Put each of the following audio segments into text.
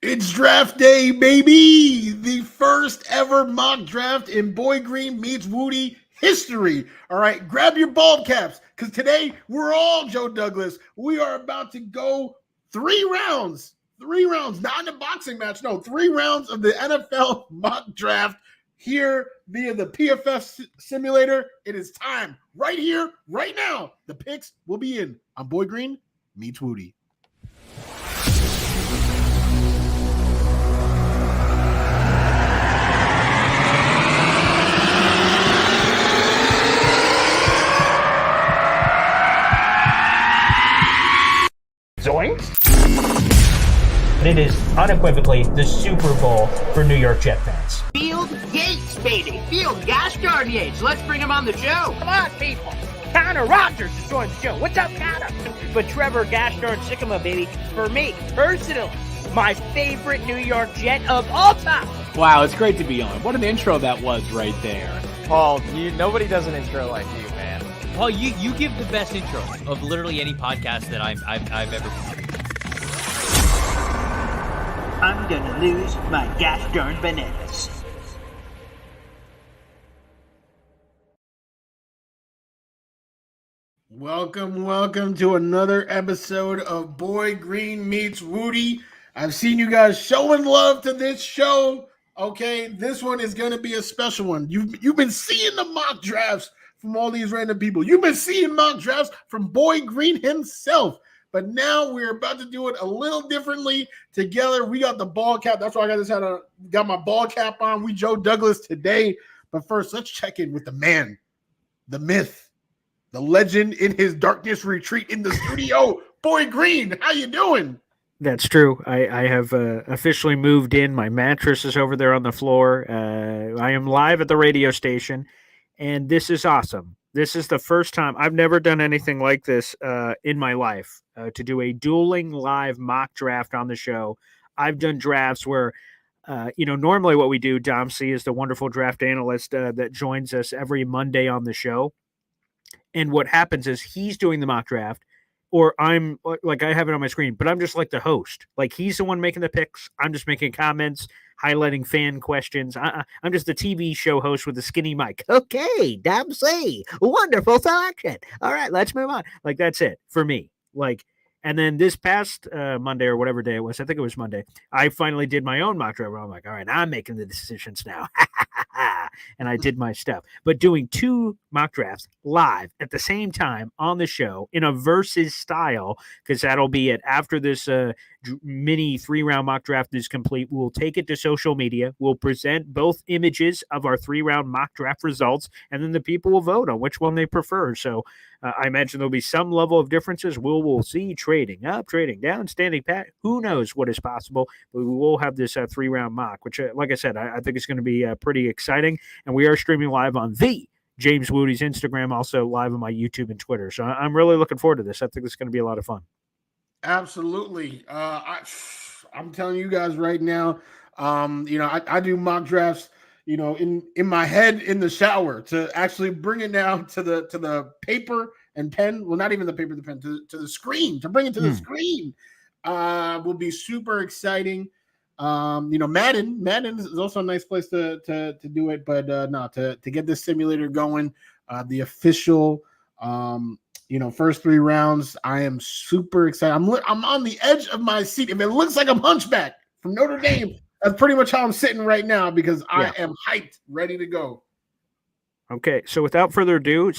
It's draft day, baby! The first ever mock draft in Boy Green meets Wudi history. All right, grab your ball caps because today we're all Joe Douglas. We are about to go 3 rounds. 3 rounds, not in a boxing match. No, 3 rounds of the NFL mock draft here via the PFF simulator. It is time right here, right now. The picks will be in on Boy Green meets Wudi. Zoinks! It is unequivocally the Super Bowl for New York Jet fans. Field Yates, baby. Field gosh darn Yates. Let's bring him on the show. Come on, people. Connor Rogers is joining the show. What's up, Connor? But Trevor gosh darn Sycamore, baby, for me, personally, my favorite New York Jet of all time. Wow, it's great to be on. What an intro that was right there. Paul, nobody does an intro like you, man. Paul, you give the best intro of literally any podcast that I've ever been. I'm gonna lose my gosh darn bananas. Welcome to another episode of Boy Green Meets Wudi. I've seen you guys showing love to this show. Okay, this one is going to be a special one. You've been seeing the mock drafts from all these random people. You've been seeing mock drafts from Boy Green himself. But now we're about to do it a little differently together. We got the ball cap. That's why I got my ball cap on. We Joe Douglas today. But first, let's check in with the man, the myth, the legend in his darkness retreat in the studio. Boy Green, how you doing? That's true. I have officially moved in. My mattress is over there on the floor. I am live at the radio station, and this is awesome. This is the first time I've never done anything like this in my life, to do a dueling live mock draft on the show. I've done drafts where, normally what we do, Dom C is the wonderful draft analyst that joins us every Monday on the show. And what happens is he's doing the mock draft, or I'm like, I have it on my screen, but I'm just like the host. Like, he's the one making the picks. I'm just making comments, highlighting fan questions. I'm just the TV show host with the skinny mic. Okay, Dom C, wonderful selection. All right, let's move on. Like, that's it for me. Like, and then this past Monday or whatever day it was, I think it was Monday, I finally did my own mock draft. I'm like, all right, I'm making the decisions now. And I did my stuff. But doing 2 mock drafts live at the same time on the show in a versus style, because that'll be it after this mini 3-round mock draft is complete. We'll take it to social media. We'll present both images of our 3-round mock draft results, and then the people will vote on which one they prefer. So I imagine there'll be some level of differences. We'll see trading up, trading down, standing pat. Who knows what is possible? But we will have this 3-round mock, which, like I said, I think it's going to be pretty exciting. And we are streaming live on the James Wudi's Instagram, also live on my YouTube and Twitter. So I'm really looking forward to this. I think it's going to be a lot of fun. Absolutely. I'm telling you guys right now, I do mock drafts, in my head in the shower, to actually bring it down to the paper and pen. Well, not even the paper, the pen, to the screen, to bring it to the screen will be super exciting. Madden is also a nice place to do it, but to get this simulator going, the official, first 3 rounds, I am super excited. I'm on the edge of my seat. If it looks like I'm hunchback from Notre Dame, that's pretty much how I'm sitting right now, because I am hyped, ready to go. Okay, so without further ado,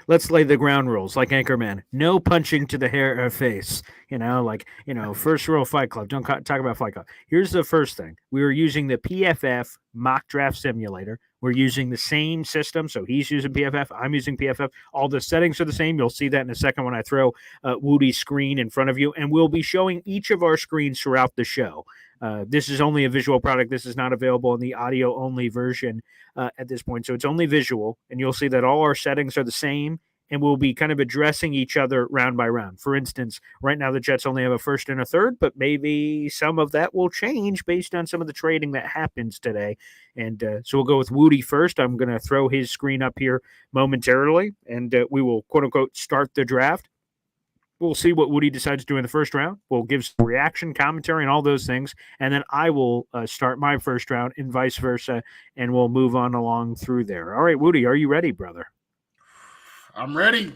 let's lay the ground rules like Anchorman. No punching to the hair or face. First rule of Fight Club. Don't talk about Fight Club. Here's the first thing. We were using the PFF mock draft simulator. We're using the same system. So he's using PFF. I'm using PFF. All the settings are the same. You'll see that in a second when I throw Wudi's screen in front of you. And we'll be showing each of our screens throughout the show. This is only a visual product. This is not available in the audio-only version at this point. So it's only visual, and you'll see that all our settings are the same, and we'll be kind of addressing each other round by round. For instance, right now the Jets only have a first and a third, but maybe some of that will change based on some of the trading that happens today. And so we'll go with Wudi first. I'm going to throw his screen up here momentarily, and we will, quote-unquote, start the draft. We'll see what Woody decides to do in the first round. We'll give some reaction, commentary, and all those things. And then I will start my first round and vice versa, and we'll move on along through there. All right, Woody, are you ready, brother? I'm ready.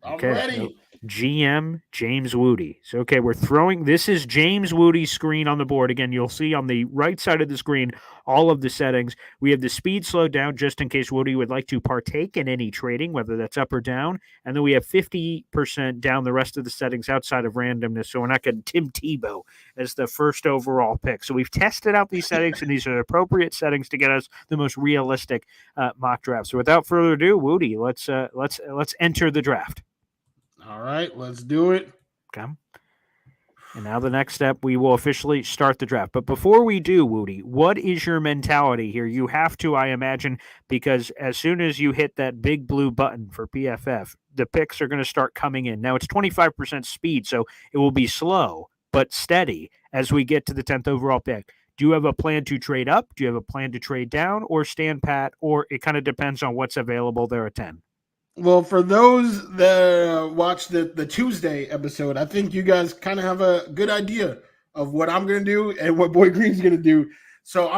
I'm Okay. ready. So GM James Wudi. So, okay, we're throwing, this is James Woody's screen on the board. Again, you'll see on the right side of the screen all of the settings. We have the speed slowed down just in case Woody would like to partake in any trading, whether that's up or down. And then we have 50% down the rest of the settings outside of randomness. So we're not getting Tim Tebow as the first overall pick. So we've tested out these settings, and these are appropriate settings to get us the most realistic mock draft. So without further ado, Woody, let's enter the draft. All right, let's do it. Okay. And now the next step, we will officially start the draft. But before we do, Woody, what is your mentality here? You have to, I imagine, because as soon as you hit that big blue button for PFF, the picks are going to start coming in. Now it's 25% speed, so it will be slow but steady as we get to the 10th overall pick. Do you have a plan to trade up? Do you have a plan to trade down or stand pat? Or it kind of depends on what's available there at 10? Well, for those that watched the Tuesday episode, I think you guys kind of have a good idea of what I'm going to do and what Boy Green's going to do. So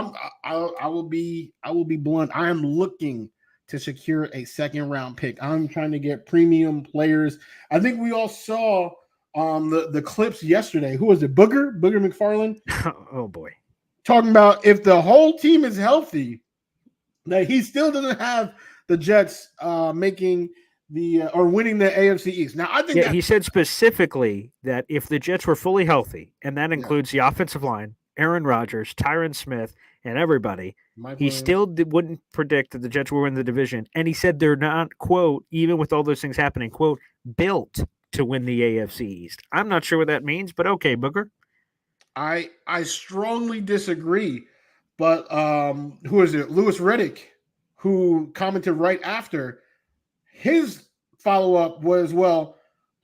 I will be blunt. I am looking to secure a second round pick. I'm trying to get premium players. I think we all saw the clips yesterday. Who was it? Booger McFarland. Oh boy, talking about if the whole team is healthy, that he still doesn't have the Jets making the or winning the AFC East. Now, I think he said specifically that if the Jets were fully healthy, and that includes the offensive line, Aaron Rodgers, Tyron Smith, and everybody, he still wouldn't predict that the Jets will win the division. And he said they're not, quote, even with all those things happening, quote, built to win the AFC East. I'm not sure what that means, but okay, Booger. I strongly disagree. But who is it? Louis Riddick, who commented right after, his follow-up was, well,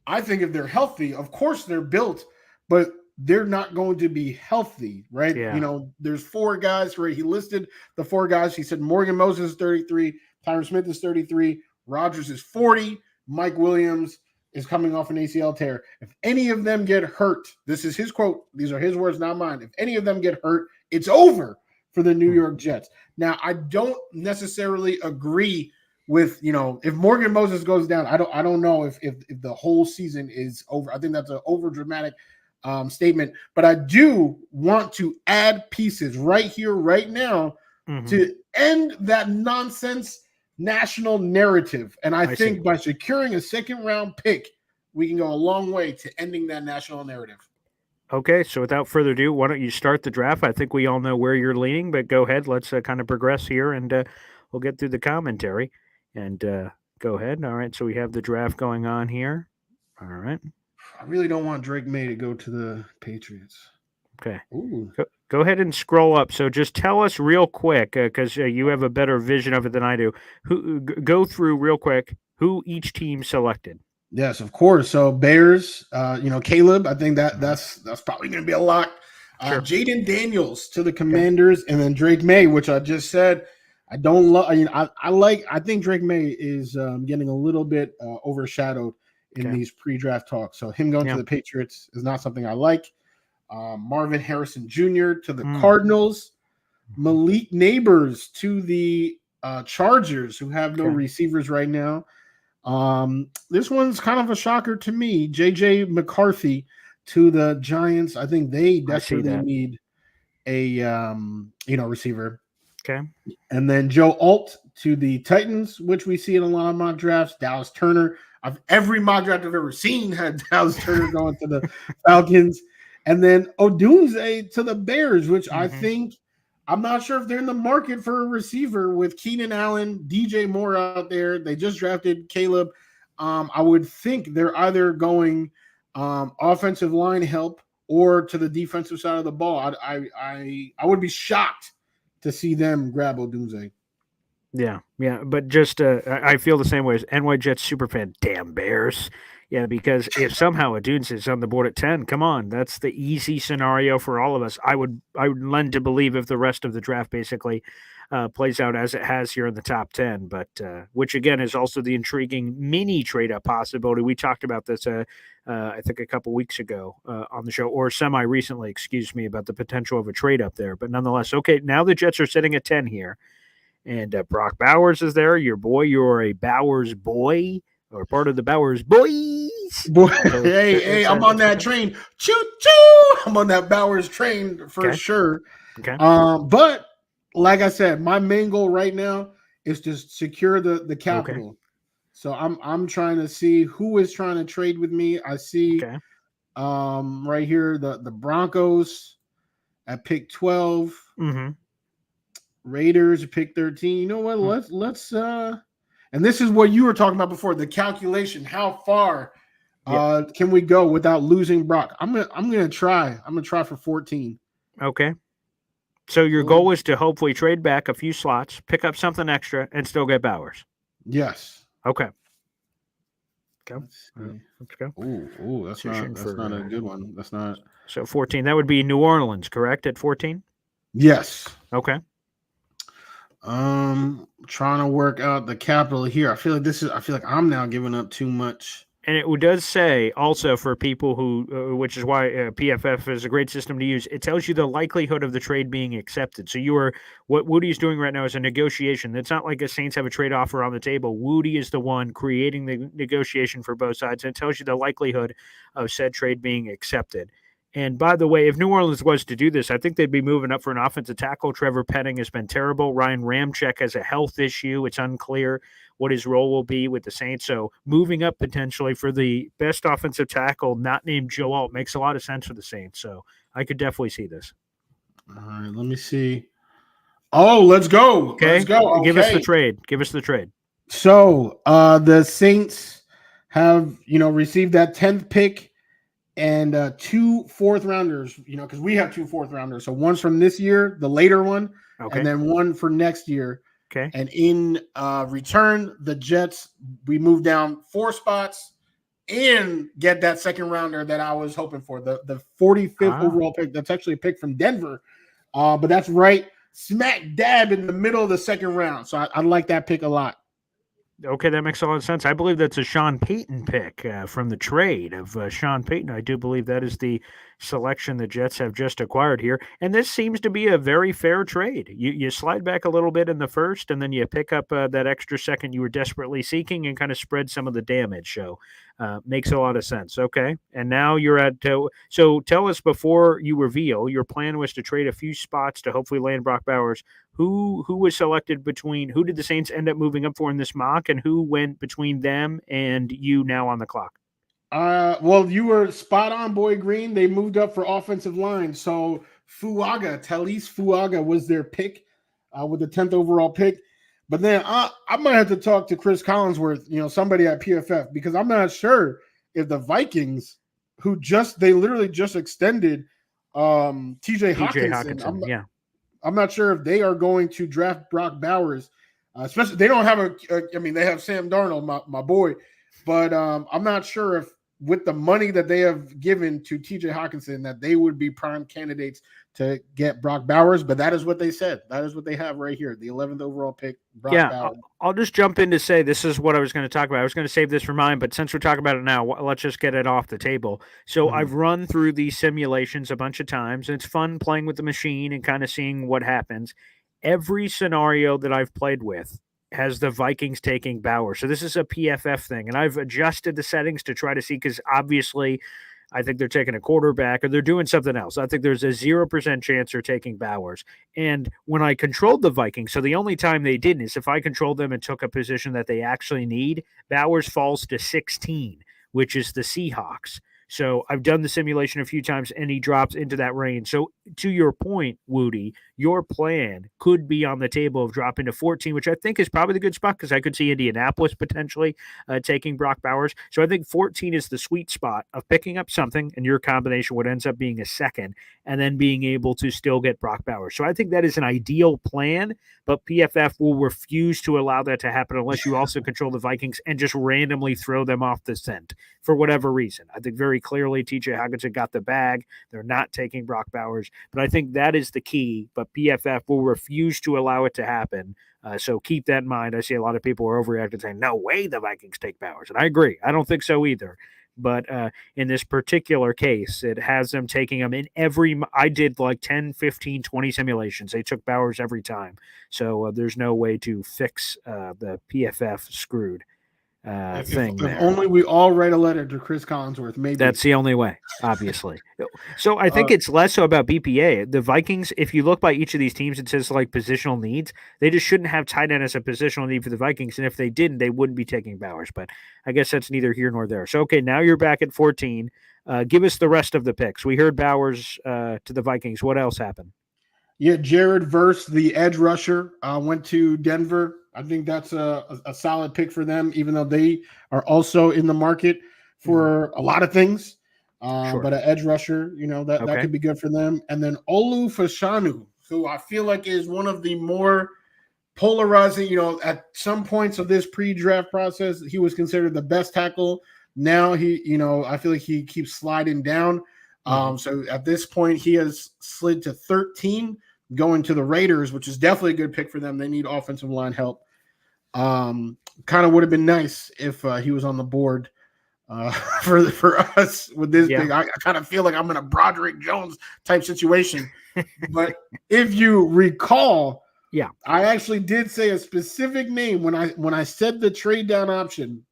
I think if they're healthy, of course they're built, but they're not going to be healthy, right? Yeah. You know, there's four guys, right? He listed the four guys. He said Morgan Moses is 33, Tyron Smith is 33, Rodgers is 40, Mike Williams is coming off an ACL tear. If any of them get hurt, this is his quote, these are his words, not mine. If any of them get hurt, it's over for the New York Jets. Now, I don't necessarily agree with, you know, if Morgan Moses goes down, I don't know if the whole season is over. I think that's an over dramatic statement, but I do want to add pieces right here, right now, to end that nonsense national narrative. And I think by securing a second round pick, we can go a long way to ending that national narrative. Okay, so without further ado, why don't you start the draft? I think we all know where you're leaning, but go ahead. Let's kind of progress here, and we'll get through the commentary. And go ahead. All right, so we have the draft going on here. All right. I really don't want Drake May to go to the Patriots. Okay. Ooh. Go ahead and scroll up. So just tell us real quick, because you have a better vision of it than I do. Go through real quick who each team selected. Yes, of course. So Bears, Caleb, I think that's probably going to be a lock. Sure. Jaden Daniels to the Commanders, and then Drake May, which I just said I don't love. I think Drake May is getting a little bit overshadowed in these pre-draft talks. So him going to the Patriots is not something I like. Marvin Harrison Jr. to the Cardinals, Malik Neighbors to the Chargers, who have no receivers right now. This one's kind of a shocker to me. JJ McCarthy to the Giants. I think they desperately need a receiver. Okay. And then Joe Alt to the Titans, which we see in a lot of mock drafts. Dallas Turner. Every mock draft I've ever seen had Dallas Turner going to the Falcons. And then Odunze to the Bears, which I think, I'm not sure if they're in the market for a receiver with Keenan Allen, DJ Moore out there. They just drafted Caleb. I would think they're either going offensive line help or to the defensive side of the ball. I would be shocked to see them grab Odunze. Yeah, but just I feel the same way as NY Jets superfan. Damn Bears. Yeah, because if somehow Odunze is on the board at 10, come on, that's the easy scenario for all of us. I would lend to believe if the rest of the draft basically plays out as it has here in the top 10, but which again is also the intriguing mini trade up possibility. We talked about this, I think, a couple weeks ago on the show, or semi recently, excuse me, about the potential of a trade up there. But nonetheless, okay, now the Jets are sitting at 10 here, and Brock Bowers is there. Your boy, you're a Bowers boy or part of the Bowers boys. Boy, So hey, I'm on that train. Choo choo! I'm on that Bowers train for sure. Okay. But like I said, my main goal right now is to secure the capital. Okay. So I'm trying to see who is trying to trade with me. I see right here the Broncos at pick 12. Mm-hmm. Raiders at pick 13. You know what? Let's and this is what you were talking about before, the calculation. How far can we go without losing Brock? I'm gonna try. I'm gonna try for 14. Okay. So your goal is to hopefully trade back a few slots, pick up something extra, and still get Bowers. Yes. Okay. Let's go. Ooh, that's not a good one. That's not. So 14. That would be New Orleans, correct? At 14. Yes. Okay. Trying to work out the capital here. I feel like I'm now giving up too much. And it does say also for people who, which is why PFF is a great system to use, it tells you the likelihood of the trade being accepted. So what Woody's doing right now is a negotiation. It's not like the Saints have a trade offer on the table. Woody is the one creating the negotiation for both sides, and it tells you the likelihood of said trade being accepted. And by the way, if New Orleans was to do this, I think they'd be moving up for an offensive tackle. Trevor Penning has been terrible. Ryan Ramczyk has a health issue. It's unclear what his role will be with the Saints. So moving up potentially for the best offensive tackle, not named Joe Alt, makes a lot of sense for the Saints. So I could definitely see this. All right, let me see. Oh, let's go. Okay. Let's go. Okay. Give us the trade. So the Saints have, received that 10th pick and 2 4th rounders, because we have 2 4th rounders. So one's from this year, the later one, and then one for next year. Okay. And in return, the Jets, we move down 4 spots and get that second rounder that I was hoping for, the 45th overall pick. That's actually a pick from Denver, but that's right smack dab in the middle of the second round. So I like that pick a lot. Okay, that makes a lot of sense. I believe that's a Sean Payton pick from the trade of Sean Payton. I do believe that is the selection the Jets have just acquired here. And this seems to be a very fair trade. You slide back a little bit in the first, and then you pick up that extra second you were desperately seeking and kind of spread some of the damage. So makes a lot of sense. Okay, and now you're at so tell us, before you reveal, your plan was to trade a few spots to hopefully land Brock Bowers. Who was selected between, who did the Saints end up moving up for in this mock, and who went between them and you now on the clock? Well, you were spot on, Boy Green. They moved up for offensive line. So Talis Fuaga was their pick with the 10th overall pick. But then I might have to talk to Chris Collinsworth, somebody at PFF, because I'm not sure if the Vikings, they literally just extended TJ Hawkinson. I'm not sure if they are going to draft Brock Bowers, especially they don't have they have Sam Darnold, my boy, but I'm not sure if with the money that they have given to TJ Hawkinson that they would be prime candidates to get Brock Bowers, but that is what they said. That is what they have right here, the 11th overall pick, Brock Bowers. I'll just jump in to say this is what I was going to talk about. I was going to save this for mine, but since we're talking about it now, let's just get it off the table. So I've run through these simulations a bunch of times, and it's fun playing with the machine and kind of seeing what happens. Every scenario that I've played with has the Vikings taking Bowers. So this is a PFF thing, and I've adjusted the settings to try to see, because obviously I think they're taking a quarterback or they're doing something else. I think there's a 0% chance they're taking Bowers. And when I controlled the Vikings, so the only time they didn't is if I controlled them and took a position that they actually need, Bowers falls to 16, which is the Seahawks. So I've done the simulation a few times, and he drops into that range. So to your point, Woody, your plan could be on the table of dropping to 14, which I think is probably the good spot, because I could see Indianapolis potentially taking Brock Bowers. So I think 14 is the sweet spot of picking up something, and your combination would ends up being a second, and then being able to still get Brock Bowers. So I think that is an ideal plan, but PFF will refuse to allow that to happen unless you also control the Vikings and just randomly throw them off the scent for whatever reason. I think very clearly TJ Hawkinson got the bag. They're not taking Brock Bowers. But I think that is the key. But PFF will refuse to allow it to happen. So keep that in mind. I see a lot of people are overreacting, saying, "No way, the Vikings take Bowers," and I agree. I don't think so either. But in this particular case, it has them taking them in every. I did like 10, 15, 20 simulations. They took Bowers every time. So there's no way to fix the PFF screwed thing if there. only we all write a letter to Chris Collinsworth, maybe. That's the only way, obviously. So I think it's less so about BPA. The Vikings, if you look by each of these teams, it says like positional needs. They just shouldn't have tight end as a positional need for the Vikings. And if they didn't, they wouldn't be taking Bowers. But I guess that's neither here nor there. So, okay, now you're back at 14. Give us the rest of the picks. We heard Bowers to the Vikings. What else happened? Yeah, Jared Verse, the edge rusher, went to Denver. I think that's a solid pick for them, even though they are also in the market for a lot of things. Sure. But an edge rusher, that could be good for them. And then Olu Fashanu, who I feel like is one of the more polarizing, at some points of this pre-draft process, he was considered the best tackle. Now I feel like he keeps sliding down. So at this point, he has slid to 13, going to the Raiders, which is definitely a good pick for them. They need offensive line help. Kind of would have been nice if he was on the board for us with this big. I kind of feel like I'm in a Broderick Jones type situation. But if you recall, I actually did say a specific name when I said the trade down option,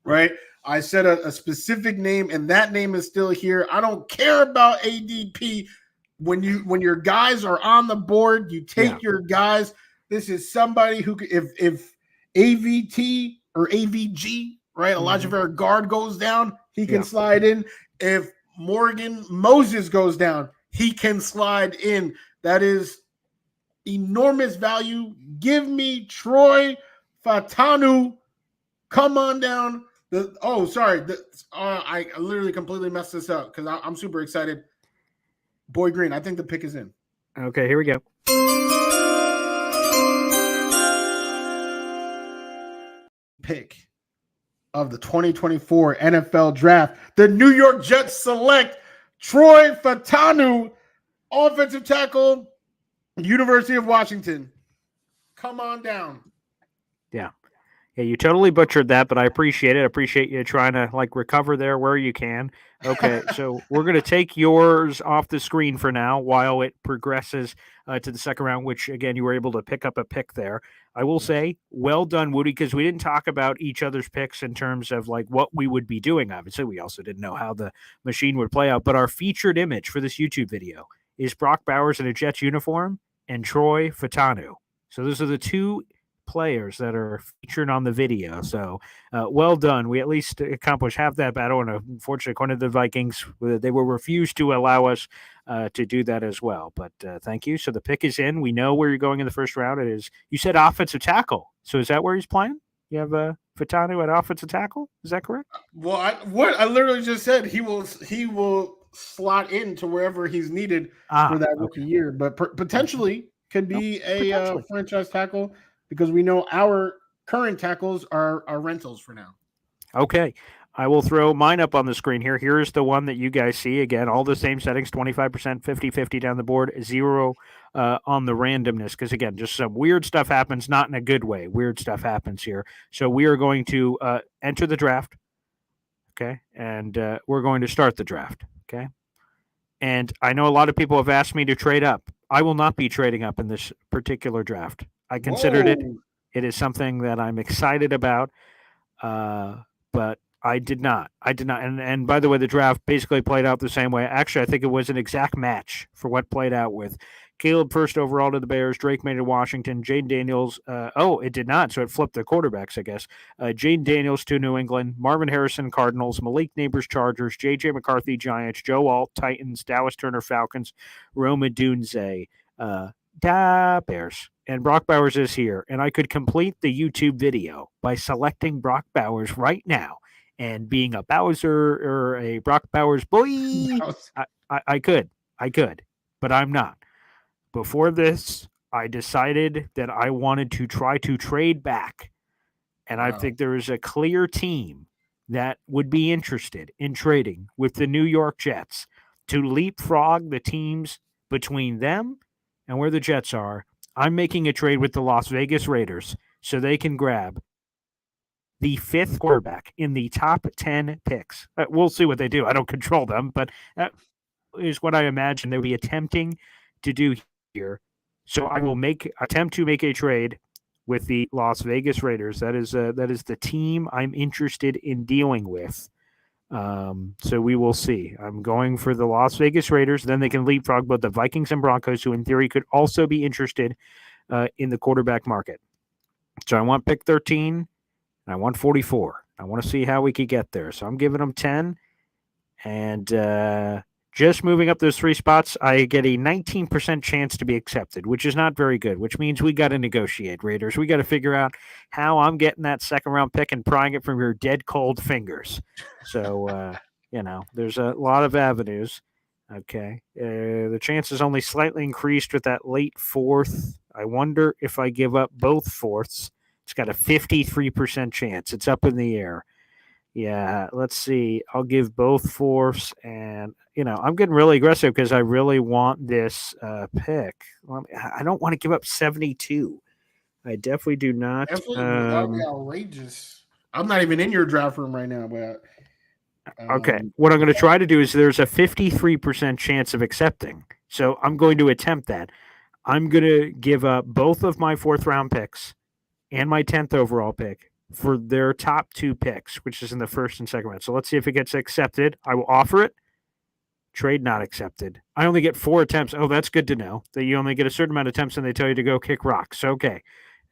right? I said a specific name, and that name is still here. I don't care about ADP. When your guys are on the board, you take your guys. This is somebody who, if AVT or AVG, right, Elijah Vera guard goes down, he can slide in. If Morgan Moses goes down, he can slide in. That is enormous value. Give me Troy Fatanu. Come on down. I literally completely messed this up because I'm super excited. Boy Green, I think the pick is in. Okay, here we go. Pick of the 2024 NFL Draft. The New York Jets select Troy Fatanu, offensive tackle, University of Washington. Come on down. Yeah, you totally butchered that, but I appreciate it. I appreciate you trying to recover there where you can. Okay, so we're going to take yours off the screen for now while it progresses to the second round, which, again, you were able to pick up a pick there. I will say, well done, Woody, because we didn't talk about each other's picks in terms of what we would be doing. Obviously, we also didn't know how the machine would play out, but our featured image for this YouTube video is Brock Bowers in a Jets uniform and Troy Fatanu. So those are the two players that are featured on the video. So well done. We at least accomplished half that battle, and unfortunately, according to the Vikings, they will refuse to allow us to do that as well. But thank you. So the pick is in. We know where you're going in the first round. It is, you said offensive tackle. So is that where he's playing? You have Fatanu at offensive tackle? Is that correct? Well, I literally just said he will slot into wherever he's needed for that rookie year, but potentially could be a franchise tackle, because we know our current tackles are rentals for now. Okay. I will throw mine up on the screen here. Here's the one that you guys see. Again, all the same settings, 25%, 50-50 down the board, 0 on the randomness, because, again, just some weird stuff happens, not in a good way. Weird stuff happens here. So we are going to enter the draft, okay, and we're going to start the draft, okay? And I know a lot of people have asked me to trade up. I will not be trading up in this particular draft. I considered it. It is something that I'm excited about, but I did not. And by the way, the draft basically played out the same way. Actually, I think it was an exact match for what played out with Caleb first overall to the Bears, Drake made to Washington, Jane Daniels. It did not, so it flipped the quarterbacks, I guess. Jane Daniels to New England, Marvin Harrison, Cardinals, Malik Neighbors, Chargers, J.J. McCarthy, Giants, Joe Alt, Titans, Dallas Turner, Falcons, Roma Dunze, Bears. And Brock Bowers is here. And I could complete the YouTube video by selecting Brock Bowers right now and being a Bowser or a Brock Bowers boy. I could, but I'm not. Before this, I decided that I wanted to try to trade back. And I think there is a clear team that would be interested in trading with the New York Jets to leapfrog the teams between them and where the Jets are, I'm making a trade with the Las Vegas Raiders so they can grab the 5th quarterback in the top 10 picks. We'll see what they do. I don't control them, but that is what I imagine they will be attempting to do here. So I will attempt to make a trade with the Las Vegas Raiders. That is the team I'm interested in dealing with. So we will see. I'm going for the Las Vegas Raiders. Then they can leapfrog both the Vikings and Broncos, who in theory could also be interested in the quarterback market. So I want pick 13, and I want 44. I want to see how we could get there. So I'm giving them 10, and just moving up those 3 spots, I get a 19% chance to be accepted, which is not very good, which means we got to negotiate, Raiders. We got to figure out how I'm getting that second-round pick and prying it from your dead cold fingers. So, there's a lot of avenues. Okay. The chance is only slightly increased with that late 4th. I wonder if I give up both 4ths. It's got a 53% chance. It's up in the air. Yeah, let's see. I'll give both 4ths, and I'm getting really aggressive because I really want this pick. I don't want to give up 72. I definitely do not. Definitely that would be outrageous. I'm not even in your draft room right now, but okay. What I'm going to try to do is there's a 53% chance of accepting, so I'm going to attempt that. I'm going to give up both of my 4th round picks and my 10th overall pick for their top 2 picks, which is in the 1st and 2nd round. So let's see if it gets accepted. I will offer it. Trade not accepted. I only get 4 attempts. Oh, that's good to know that you only get a certain amount of attempts and they tell you to go kick rocks. Okay.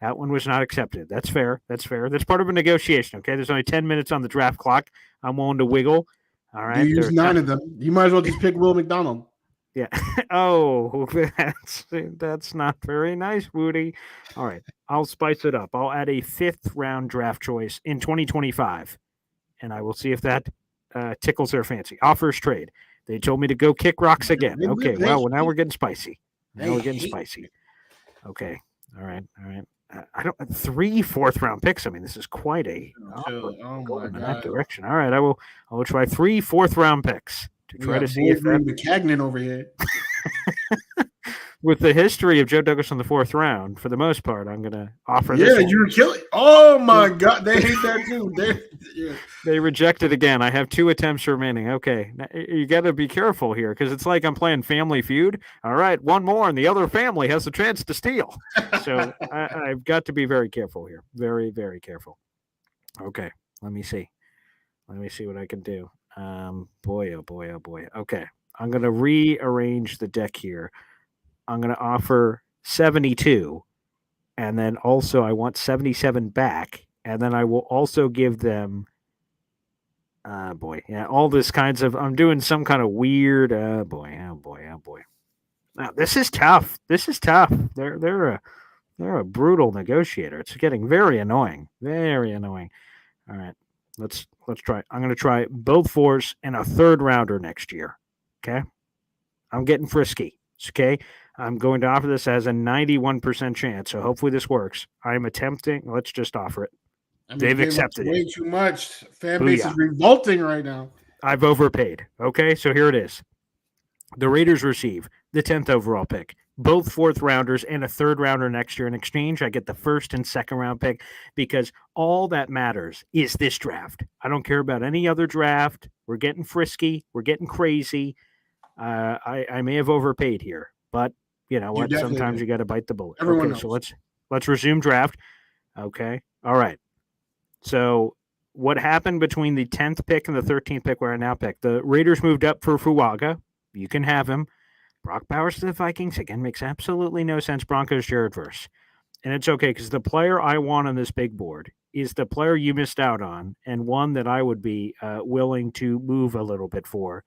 That one was not accepted. That's fair. That's fair. That's part of a negotiation. Okay. There's only 10 minutes on the draft clock. I'm willing to wiggle. All right. You use 9 of them. You might as well just pick Will McDonald. Yeah. Oh, that's not very nice, Wudi. All right. I'll spice it up. I'll add a 5th round draft choice in 2025, and I will see if that tickles their fancy. Offers trade. They told me to go kick rocks again. Okay. Well, now we're getting spicy. Now we're getting spicy. Okay. All right. I don't 3 4th round picks. I mean, this is quite a in that direction. All right. I will try 3 4th round picks to try to see if that McCagnon over here. With the history of Joe Douglas in the 4th round, for the most part, I'm going to offer this. Yeah, you're killing. Oh my God, they hate that too. They rejected again. I have 2 attempts remaining. Okay, now, you got to be careful here because it's like I'm playing Family Feud. All right, one more, and the other family has a chance to steal. So I've got to be very careful here. Very, very careful. Okay, let me see. Let me see what I can do. Boy, oh boy, oh boy. Okay, I'm going to rearrange the deck here. I'm going to offer 72, and then also I want 77 back, and then I will also give them, all this kinds of, I'm doing some kind of weird, oh boy. Now, this is tough. They're a brutal negotiator. It's getting very annoying. Very annoying. All right, let's try. I'm going to try both 4s and a 3rd rounder next year. Okay, I'm getting frisky. Okay. I'm going to offer this as a 91% chance, so hopefully this works. I'm attempting. Let's just offer it. They've accepted way too much. Fan base is revolting right now. I've overpaid. Okay, so here it is. The Raiders receive the 10th overall pick, both 4th rounders and a 3rd rounder next year. In exchange, I get the 1st and 2nd round pick because all that matters is this draft. I don't care about any other draft. We're getting frisky. We're getting crazy. I may have overpaid here, but you know what? Sometimes you got to bite the bullet. Okay, so let's resume draft. Okay, all right. So what happened between the 10th pick and the 13th pick where I now pick? The Raiders moved up for Fuaga. You can have him. Brock Bowers to the Vikings. Again, makes absolutely no sense. Broncos, Jared Verse. And it's okay because the player I want on this big board is the player you missed out on and one that I would be willing to move a little bit for.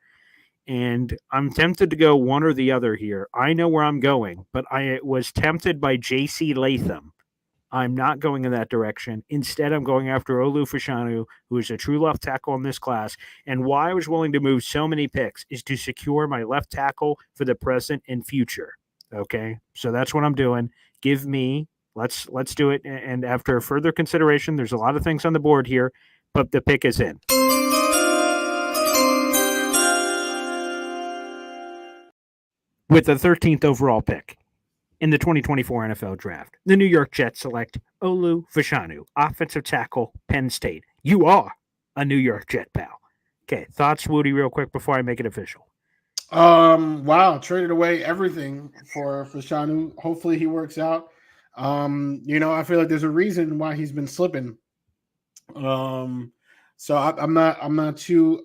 And I'm tempted to go one or the other here. I know where I'm going, but I was tempted by J.C. Latham. I'm not going in that direction. Instead, I'm going after Olu Fashanu, who is a true left tackle in this class. And why I was willing to move so many picks is to secure my left tackle for the present and future. Okay, so that's what I'm doing. Give me, let's do it. And after further consideration, there's a lot of things on the board here, but the pick is in. With the 13th overall pick in the 2024 NFL Draft, the New York Jets select Olu Fashanu, offensive tackle, Penn State. You are a New York Jet, pal. Okay, thoughts, Woody, real quick before I make it official. Wow, traded away everything for Shanu. Hopefully he works out. I feel like there's a reason why he's been slipping. So I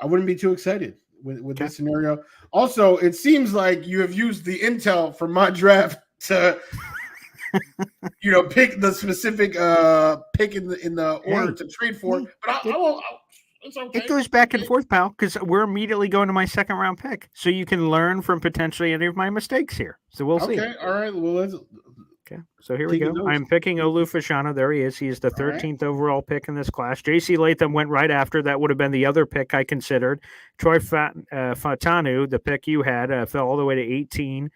wouldn't be too excited with this scenario. Also, it seems like you have used the intel from my draft to pick the specific pick in the order to trade for. But I won't. It's okay. It goes back and forth, pal, because we're immediately going to my second round pick. So you can learn from potentially any of my mistakes here. So we'll see. Okay, all right. Well, okay. So here we go. I'm picking Olu Fashanu. There he is. He's the 13th overall pick in this class. J.C. Latham went right after. That would have been the other pick I considered. Troy Fatanu, the pick you had, fell all the way to 18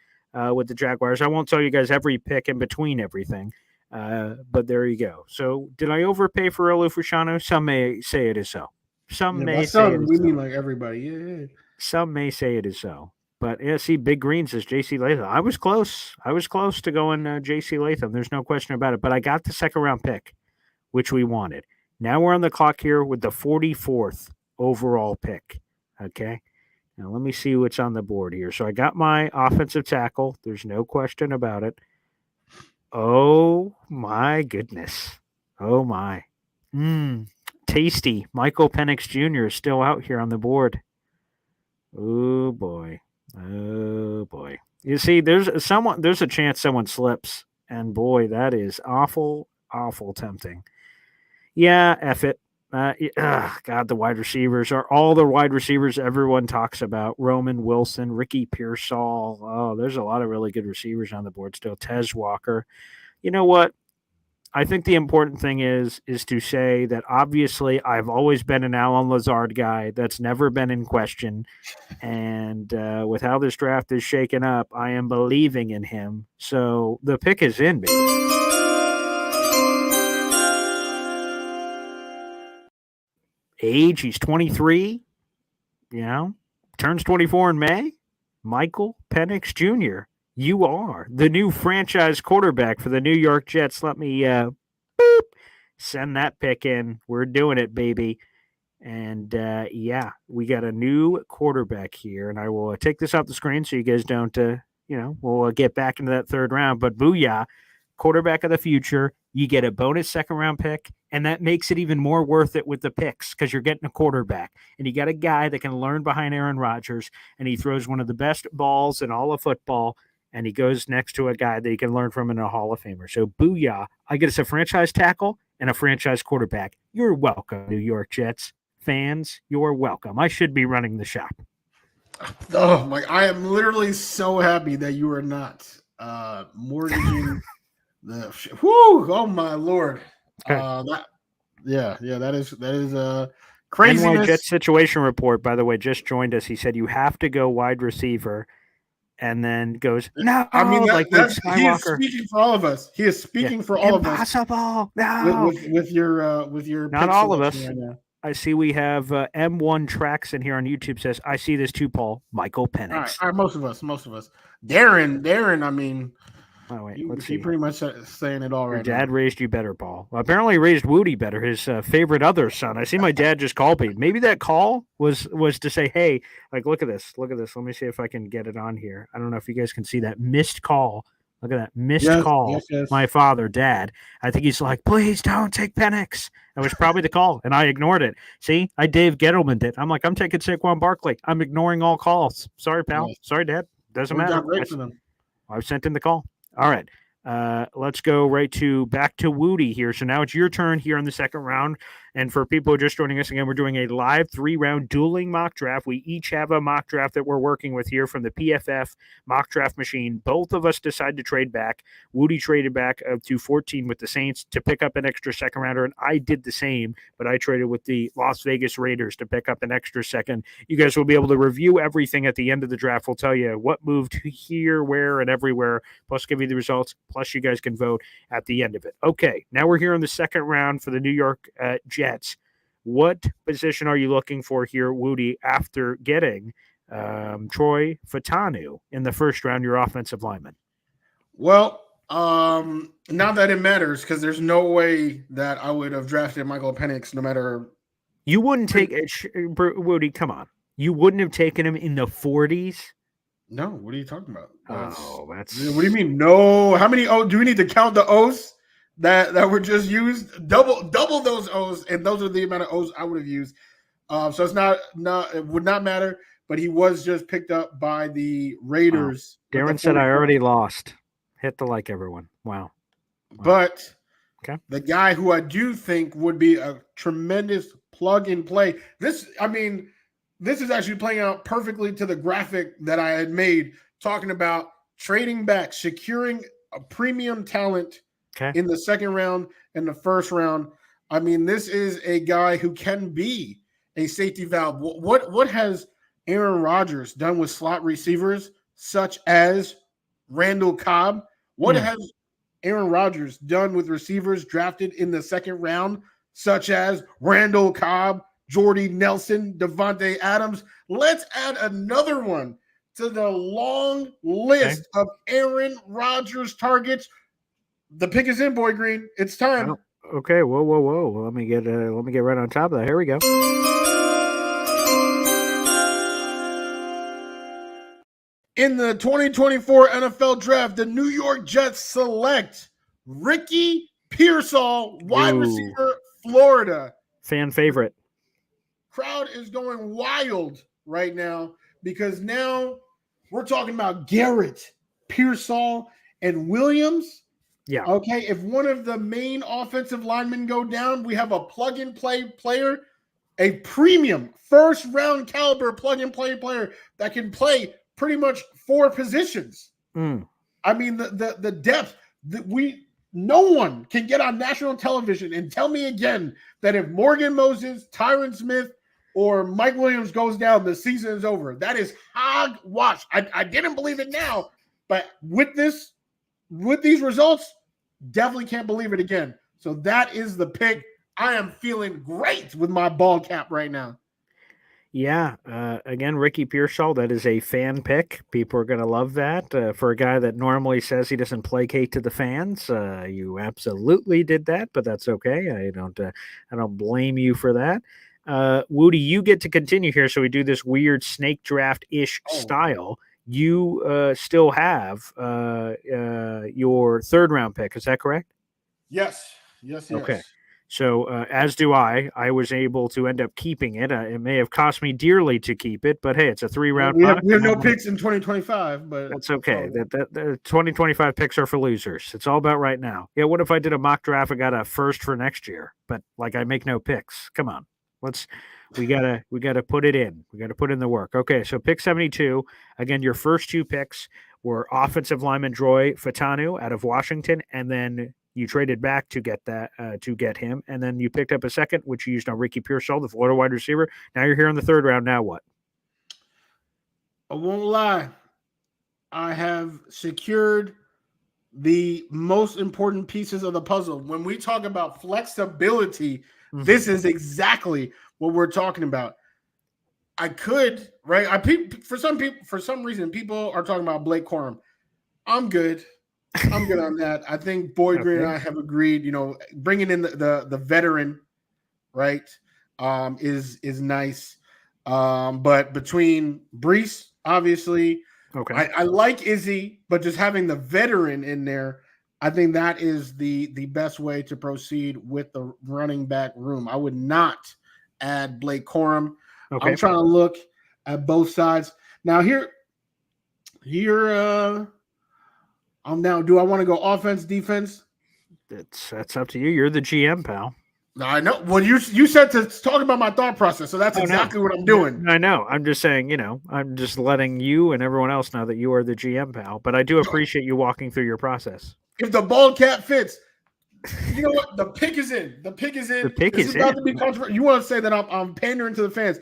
with the Jaguars. I won't tell you guys every pick in between everything. But there you go. So did I overpay for Olu Fashanu? Some may say it is so. Some may say it is we so. mean like everybody. Yeah. Some may say it is so. But yeah, see, Big Green says J.C. Latham. I was close. To going J.C. Latham. There's no question about it. But I got the second round pick, which we wanted. Now we're on the clock here with the 44th overall pick. Okay. Now let me see what's on the board here. So I got my offensive tackle. There's no question about it. Oh my goodness. Oh my. Tasty. Michael Penix Jr. is still out here on the board. Oh boy. You see, there's a chance someone slips, and boy, that is awful tempting. Yeah, F it. God, the wide receivers are all the wide receivers everyone talks about. Roman Wilson, Ricky Pearsall. Oh, there's a lot of really good receivers on the board still. Tez Walker. You know what? I think the important thing is to say that obviously I've always been an Alan Lazard guy. That's never been in question. And with how this draft is shaken up, I am believing in him. So the pick is in, baby. Age, he's 23. Turns 24 in May. Michael Penix Jr., you are the new franchise quarterback for the New York Jets. Let me send that pick in. We're doing it, baby. And we got a new quarterback here. And I will take this off the screen so you guys don't, we'll get back into that third round. But booyah, quarterback of the future. You get a bonus second round pick. And that makes it even more worth it with the picks because you're getting a quarterback. And you got a guy that can learn behind Aaron Rodgers. And he throws one of the best balls in all of football. And he goes next to a guy that he can learn from in a Hall of Famer. So booyah. I get us a franchise tackle and a franchise quarterback. You're welcome, New York Jets fans. You're welcome. I should be running the shop. Oh, my. I am literally so happy that you are not mortgaging the – whoo, oh, my Lord. Okay. That is craziness. NY Jets situation report, by the way, just joined us. He said you have to go wide receiver. And then goes, no. I mean, he is Skywalker. speaking for all of us. He is speaking for all of us. Impossible. No. With your not all of us. Right, I see we have M1 Tracks in here on YouTube says, I see this too, Paul. Michael Penix. All right, most of us. Darren, I mean, let's see. He pretty much saying it all right. Your dad raised you better, Paul. Well, apparently he raised Wudi better, his favorite other son. I see my dad just called me. Maybe that call was to say, hey, like, look at this. Let me see if I can get it on here. I don't know if you guys can see that missed call. Look at that missed call. Yes. My father, Dad. I think he's like, please don't take Penix. That was probably the call, and I ignored it. See, I Dave Gettleman did. I'm like, I'm taking Saquon Barkley. I'm ignoring all calls. Sorry, pal. Yes. Sorry, Dad. Doesn't matter. I sent in the call. All right. Let's go back to Wudi here. So now it's your turn here in the second round. And for people who are just joining us again, we're doing a live 3-round dueling mock draft. We each have a mock draft that we're working with here from the PFF mock draft machine. Both of us decided to trade back. Wudi traded back to 14 with the Saints to pick up an extra second rounder, and I did the same, but I traded with the Las Vegas Raiders to pick up an extra second. You guys will be able to review everything at the end of the draft. We'll tell you what moved here, where, and everywhere, plus give you the results, plus you guys can vote at the end of it. Okay, now we're here in the second round for the New York Jets. What position are you looking for here, Wudi, after getting Troy Fatanu in the first round, your offensive lineman? Well, not that it matters because there's no way that I would have drafted Michael Penix no matter. You wouldn't take it, Woody. Come on, you wouldn't have taken him in the 40s. No, what are you talking about? That's What do you mean? No, how many O do we need to count the O's that were just used? Double those O's, and those are the amount of O's I would have used. So it's not it would not matter. But he was just picked up by the Raiders. Wow. Darren said I already lost. Hit the like, everyone. Wow. But okay, the guy who I do think would be a tremendous plug and play. This is actually playing out perfectly to the graphic that I had made, talking about trading back, securing a premium talent in the second round and the first round. I mean, this is a guy who can be a safety valve. What has Aaron Rodgers done with slot receivers such as Randall Cobb? What has Aaron Rodgers done with receivers drafted in the second round, such as Randall Cobb, Jordy Nelson, Devontae Adams? Let's add another one to the long list of Aaron Rodgers targets. The pick is in, Boy Green. It's time. Oh, okay. Whoa. Let me get right on top of that. Here we go. In the 2024 NFL Draft, the New York Jets select Ricky Pearsall, wide receiver, Florida. Fan favorite. Crowd is going wild right now because now we're talking about Garrett, Pearsall, and Williams. Yeah. Okay, if one of the main offensive linemen go down, we have a plug-and-play player, a premium first-round caliber plug-and-play player that can play pretty much 4 positions. I mean, the depth that no one can get on national television and tell me again that if Morgan Moses, Tyron Smith, or Mike Williams goes down, the season is over. That is hogwash. I didn't believe it now, but with these results, definitely can't believe it again. So that is the pick. I am feeling great with my ball cap right now. Yeah. Again, Ricky Pearsall, that is a fan pick. People are going to love that. For a guy that normally says he doesn't placate to the fans, you absolutely did that, but that's okay. I don't blame you for that. Woody, you get to continue here. So we do this weird snake draft-ish style. You still have your third round pick. Is that correct? Yes. Okay. So as do I. I was able to end up keeping it. It may have cost me dearly to keep it, but hey, it's a 3-round. We have no picks in 2025, but that's okay. The 2025 picks are for losers. It's all about right now. Yeah. What if I did a mock draft and got a first for next year, but like I make no picks? Come on. We gotta put it in. We gotta put in the work. Okay, so pick 72. Again, your first 2 picks were offensive lineman Troy Fatanu out of Washington, and then you traded back to get him, and then you picked up a second, which you used on Ricky Pearsall, the Florida wide receiver. Now you're here in the third round. Now what? I won't lie. I have secured the most important pieces of the puzzle. When we talk about flexibility, this is exactly what we're talking about. I could, right? For some reason, people are talking about Blake Corum. I'm good on that. I think Boyd Green and I have agreed, bringing in the veteran, right, is nice. But between Brees, obviously, I like Izzy, but just having the veteran in there, I think that is the best way to proceed with the running back room. I would not add Blake Corum. Okay. I'm trying to look at both sides. Now here now, do I want to go offense, defense? That's up to you. You're the GM, pal. No, I know. Well, you said to talk about my thought process, so that's exactly what I'm doing. I know. I'm just saying, I'm just letting you and everyone else know that you are the GM, pal. But I do appreciate you walking through your process. If the bald cap fits, you know what? The pick is in. The pick is in. This is about to be controversial. You want to say that I'm pandering to the fans?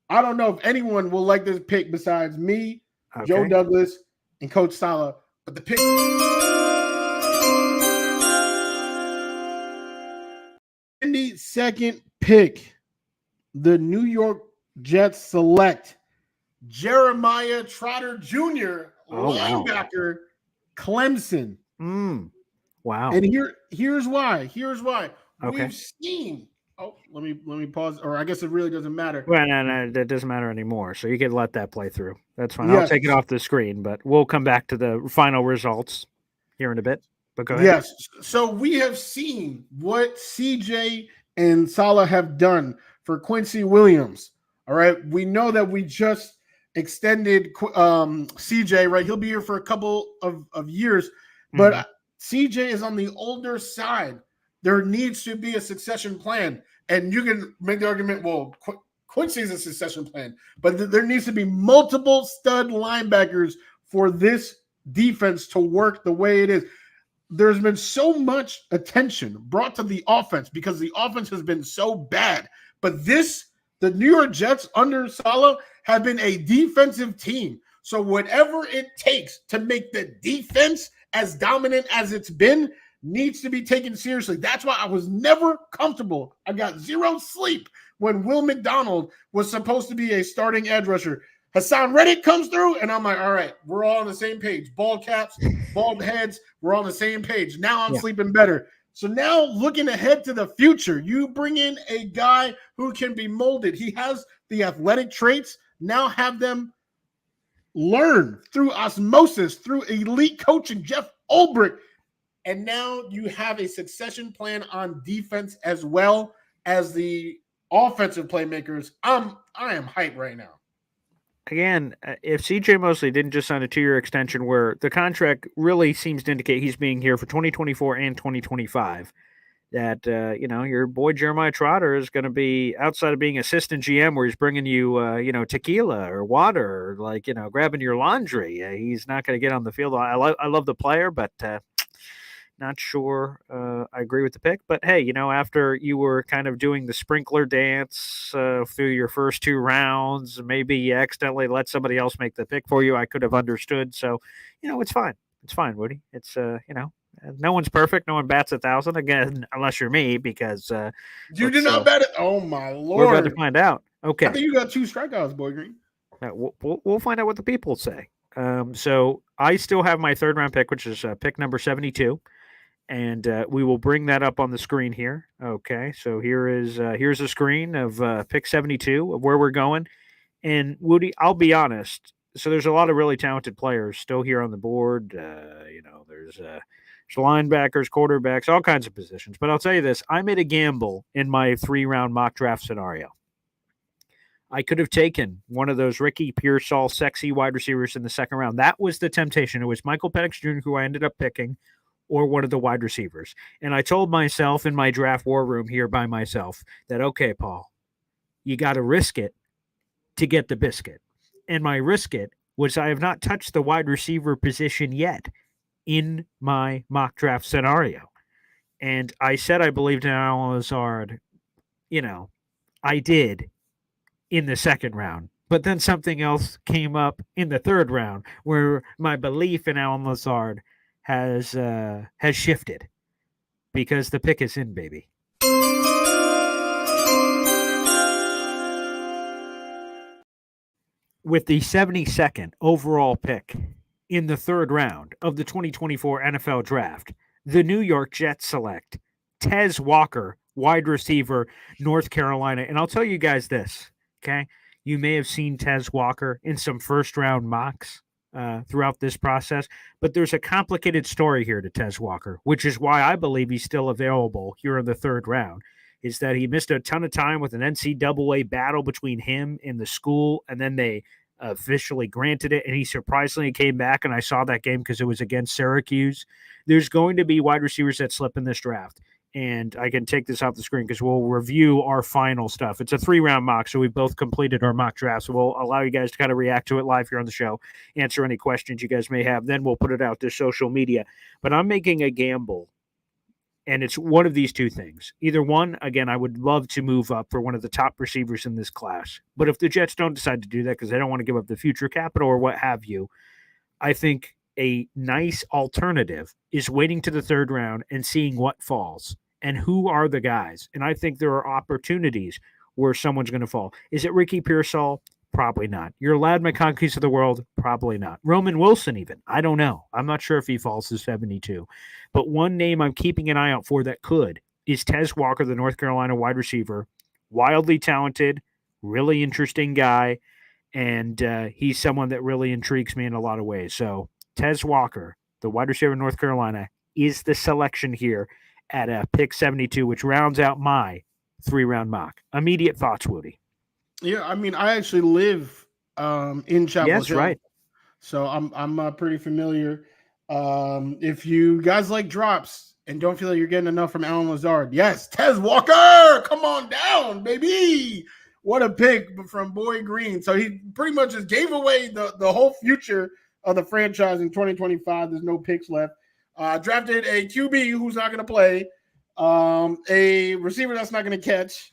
I don't know if anyone will like this pick besides me, Joe Douglas, and Coach Sala. But the pick. Second pick, the New York Jets select Jeremiah Trotter Jr., Oh, wow. linebacker, Clemson. Wow. And here's why. Here's why. Okay. We've seen. Oh, let me pause. Or I guess it really doesn't matter. Well, no, that doesn't matter anymore. So you can let that play through. That's fine. I'll Yes. take it off the screen, but we'll come back to the final results here in a bit. But go ahead. Yes. So we have seen what CJ and Salah have done for Quincy Williams. All right. We know that we just extended CJ, right? He'll be here for a couple of years, but CJ is on the older side. There needs to be a succession plan. And you can make the argument, well, Quincy's a succession plan, but there needs to be multiple stud linebackers for this defense to work the way it is. There's been so much attention brought to the offense because the offense has been so bad. But the New York Jets under Salah have been a defensive team. So whatever it takes to make the defense as dominant as it's been needs to be taken seriously. That's why I was never comfortable. I got zero sleep when Will McDonald was supposed to be a starting edge rusher. Hassan Reddick comes through, and I'm like, all right, we're all on the same page. Bald caps, bald heads, we're on the same page. Now I'm sleeping better. So now looking ahead to the future, you bring in a guy who can be molded. He has the athletic traits. Now have them learn through osmosis, through elite coaching, Jeff Ulbrich. And now you have a succession plan on defense as well as the offensive playmakers. I am hyped right now. Again, if CJ Mosley didn't just sign a 2-year extension where the contract really seems to indicate he's being here for 2024 and 2025, that, your boy Jeremiah Trotter is going to be outside of being assistant GM where he's bringing you, tequila or water or grabbing your laundry. He's not going to get on the field. I love the player, but not sure I agree with the pick. But, hey, after you were kind of doing the sprinkler dance through your first 2 rounds, maybe you accidentally let somebody else make the pick for you. I could have understood. So, it's fine. It's fine, Woody. It's, no one's perfect. No one bats 1,000 again, unless you're me, because you did not bat it. Oh my Lord! We're about to find out. Okay, I think you got 2 strikeouts, Boy Green. We'll find out what the people say. So I still have my 3rd round pick, which is pick number 72, and we will bring that up on the screen here. Okay, so here's a screen of pick 72 of where we're going. And Woody, I'll be honest. So there's a lot of really talented players still here on the board. There's linebackers, quarterbacks, all kinds of positions. But I'll tell you this, I made a gamble in my 3-round mock draft scenario. I could have taken one of those Ricky Pearsall sexy wide receivers in the 2nd round. That was the temptation. It was Michael Penix Jr., who I ended up picking, or one of the wide receivers. And I told myself in my draft war room here by myself that, okay, Paul, you got to risk it to get the biscuit. And my risk it was I have not touched the wide receiver position yet in my mock draft scenario. And I said I believed in Alan Lazard. I did in the 2nd round. But then something else came up in the 3rd round where my belief in Alan Lazard has shifted because the pick is in, baby. With the 72nd overall pick in the 3rd round of the 2024 NFL Draft, the New York Jets select Tez Walker, wide receiver, North Carolina. And I'll tell you guys this, okay? You may have seen Tez Walker in some 1st-round mocks throughout this process, but there's a complicated story here to Tez Walker, which is why I believe he's still available here in the 3rd round, is that he missed a ton of time with an NCAA battle between him and the school, and then they officially granted it, and he surprisingly came back, and I saw that game because it was against Syracuse. There's going to be wide receivers that slip in this draft, and I can take this off the screen because we'll review our final stuff. It's a 3-round mock, so we both completed our mock draft, so we'll allow you guys to kind of react to it live here on the show, answer any questions you guys may have, then we'll put it out to social media. But I'm making a gamble, and it's one of these 2 things. Either one, again, I would love to move up for one of the top receivers in this class. But if the Jets don't decide to do that because they don't want to give up the future capital or what have you, I think a nice alternative is waiting to the 3rd round and seeing what falls and who are the guys. And I think there are opportunities where someone's going to fall. Is it Ricky Pearsall? Probably not. Your Lad McConkeys of the world? Probably not. Roman Wilson, even. I don't know. I'm not sure if he falls to 72. But one name I'm keeping an eye out for that could is Tez Walker, the North Carolina wide receiver. Wildly talented, really interesting guy, and he's someone that really intrigues me in a lot of ways. So Tez Walker, the wide receiver in North Carolina, is the selection here at pick 72, which rounds out my 3-round mock. Immediate thoughts, Woody? Yeah, I mean, I actually live in Chapel Yes, Hill, right. so I'm pretty familiar. If you guys like drops and don't feel like you're getting enough from Alan Lazard, yes, Tez Walker, come on down, baby. What a pick from Boy Green. So he pretty much just gave away the whole future of the franchise in 2025. There's no picks left. Drafted a QB who's not going to play, a receiver that's not going to catch,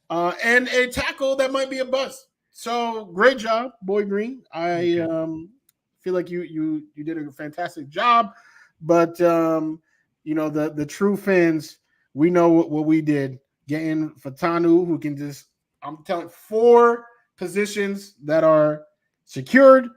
and a tackle that might be a bust. So great job, Boy Green. I feel like you did a fantastic job, but the true fans, we know what we did, getting Fatanu, who can just, I'm telling, 4 positions that are secured.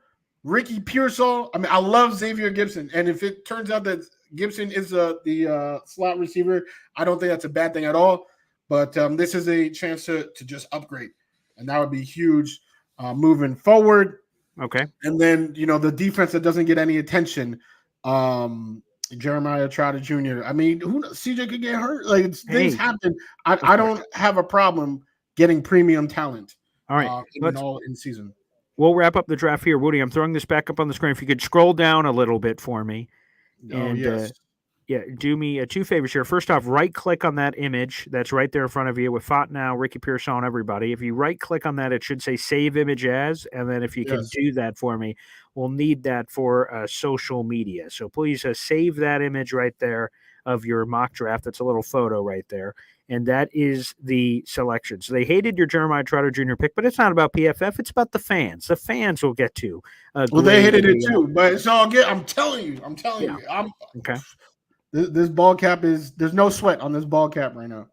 Ricky Pearsall. I mean, I love Xavier Gibson, and if it turns out that Gibson is the slot receiver, I don't think that's a bad thing at all. But this is a chance to just upgrade, and that would be huge moving forward. Okay. And then, the defense that doesn't get any attention, Jeremiah Trotter Jr. I mean, who knows? CJ could get hurt. Like, things happen. I don't have a problem getting premium talent. All right. In season. We'll wrap up the draft here. Woody, I'm throwing this back up on the screen. If you could scroll down a little bit for me. Yes. Do me 2 favors here. First off, right-click on that image that's right there in front of you with Fontenot, Ricky Pearsall, and everybody. If you right-click on that, it should say Save Image As, and then if you can do that for me, we'll need that for social media. So please save that image right there of your mock draft. That's a little photo right there. And that is the selection. So they hated your Jeremiah Trotter Jr. pick, but it's not about PFF. It's about the fans. The fans will get to. Well, they hated it too, but it's all good. I'm telling you. Okay. This ball cap there's no sweat on this ball cap right now.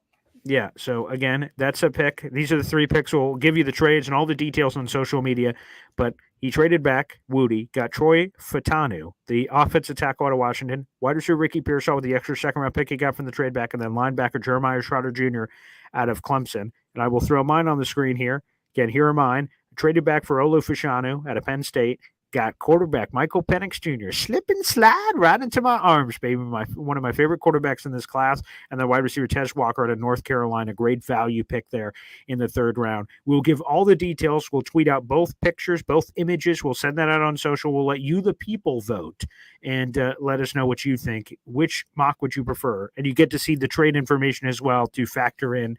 Yeah. So again, that's a pick. These are the 3 picks. We'll give you the trades and all the details on social media. But he traded back. Woody got Troy Fatanu, the offensive tackle out of Washington, wide receiver Ricky Pearsall with the extra 2nd-round pick he got from the trade back, and then linebacker Jeremiah Trotter Jr. out of Clemson. And I will throw mine on the screen here. Again, here are mine. Traded back for Olu Fashanu out of Penn State. Got quarterback Michael Penix Jr. Slip and slide right into my arms, baby. One of my favorite quarterbacks in this class. And then wide receiver Tez Walker out of North Carolina. Great value pick there in the 3rd round. We'll give all the details. We'll tweet out both pictures, both images. We'll send that out on social. We'll let you, the people, vote and let us know what you think. Which mock would you prefer? And you get to see the trade information as well to factor in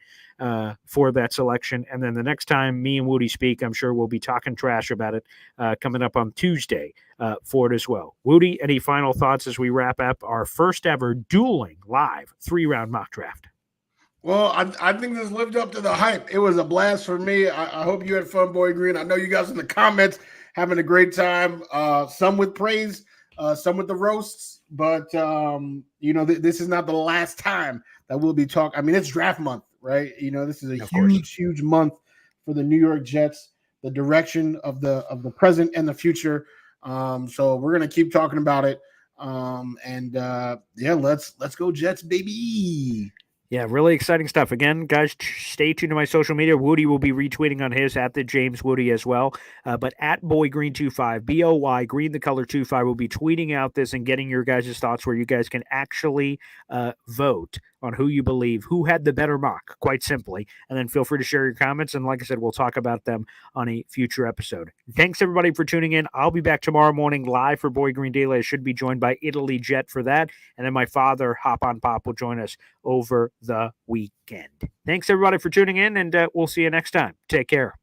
for that selection. And then the next time me and Woody speak, I'm sure we'll be talking trash about it coming up on Tuesday for it as well. Woody, any final thoughts as we wrap up our first ever Dueling live 3-round mock draft? Well, I think this lived up to the hype. It was a blast for me. I hope you had fun, Boy Green. I know you guys in the comments having a great time. Some with praise, some with the roasts. But, this is not the last time that we'll be talking. I mean, it's draft month, right? This is a huge month for the New York Jets, the direction of the present and the future. So we're going to keep talking about it. Let's go Jets, baby. Yeah, really exciting stuff. Again, guys, stay tuned to my social media. Woody will be retweeting on his at the James Woody as well. But at BoyGreen25, BOY, Green the color 25, will be tweeting out this and getting your guys' thoughts where you guys can actually vote on who you believe, who had the better mock, quite simply. And then feel free to share your comments. And like I said, we'll talk about them on a future episode. Thanks, everybody, for tuning in. I'll be back tomorrow morning live for Boy Green Daily. I should be joined by Italy Jet for that. And then my father, Hop on Pop, will join us over the weekend. Thanks, everybody, for tuning in, and we'll see you next time. Take care.